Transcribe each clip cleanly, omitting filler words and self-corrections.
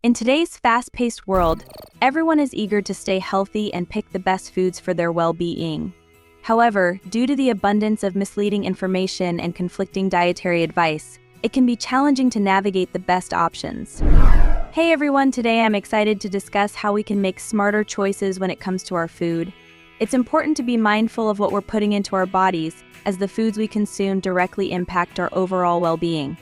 In today's fast-paced world, everyone is eager to stay healthy and pick the best foods for their well-being. However, due to the abundance of misleading information and conflicting dietary advice, it can be challenging to navigate the best options. Hey everyone, today I'm excited to discuss how we can make smarter choices when it comes to our food. It's important to be mindful of what we're putting into our bodies, as the foods we consume directly impact our overall well-being.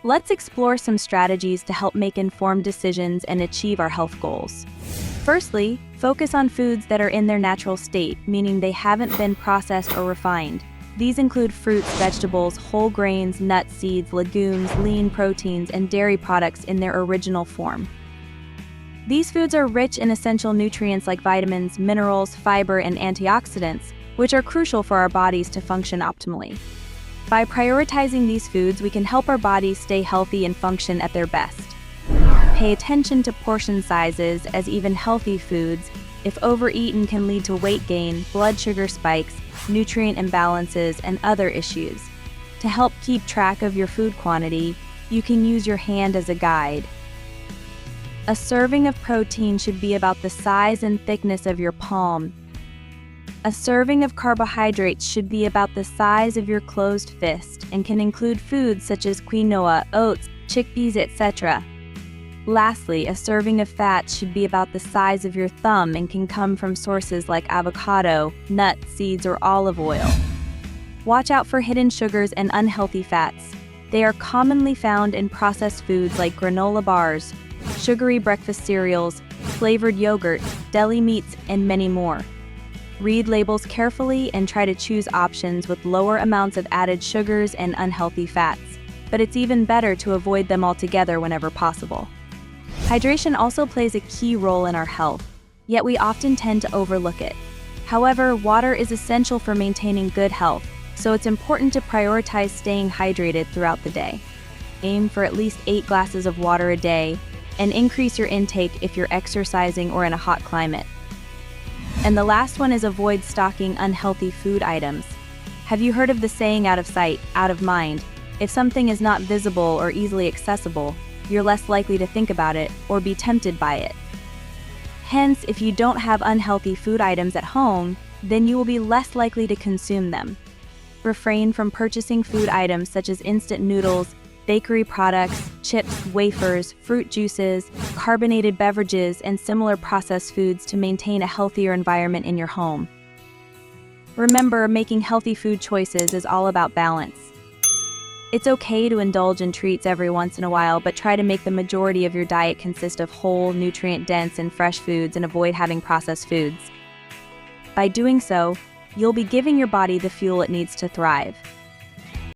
Let's explore some strategies to help make informed decisions and achieve our health goals. Firstly, focus on foods that are in their natural state, meaning they haven't been processed or refined. These include fruits, vegetables, whole grains, nuts, seeds, legumes, lean proteins, and dairy products in their original form. These foods are rich in essential nutrients like vitamins, minerals, fiber, and antioxidants, which are crucial for our bodies to function optimally. By prioritizing these foods, we can help our bodies stay healthy and function at their best. Pay attention to portion sizes, as even healthy foods, if overeaten, can lead to weight gain, blood sugar spikes, nutrient imbalances, and other issues. To help keep track of your food quantity, you can use your hand as a guide. A serving of protein should be about the size and thickness of your palm. A serving of carbohydrates should be about the size of your closed fist and can include foods such as quinoa, oats, chickpeas, etc. Lastly, a serving of fats should be about the size of your thumb and can come from sources like avocado, nuts, seeds, or olive oil. Watch out for hidden sugars and unhealthy fats. They are commonly found in processed foods like granola bars, sugary breakfast cereals, flavored yogurt, deli meats, and many more. Read labels carefully and try to choose options with lower amounts of added sugars and unhealthy fats, but it's even better to avoid them altogether whenever possible. Hydration also plays a key role in our health, yet we often tend to overlook it. However, water is essential for maintaining good health, so it's important to prioritize staying hydrated throughout the day. Aim for at least 8 glasses of water a day, and increase your intake if you're exercising or in a hot climate. And the last one is avoid stocking unhealthy food items. Have you heard of the saying, out of sight, out of mind? If something is not visible or easily accessible, you're less likely to think about it or be tempted by it. Hence, if you don't have unhealthy food items at home, then you will be less likely to consume them. Refrain from purchasing food items such as instant noodles, bakery products, chips, wafers, fruit juices, carbonated beverages, and similar processed foods to maintain a healthier environment in your home. Remember, making healthy food choices is all about balance. It's okay to indulge in treats every once in a while, but try to make the majority of your diet consist of whole, nutrient-dense, and fresh foods and avoid having processed foods. By doing so, you'll be giving your body the fuel it needs to thrive.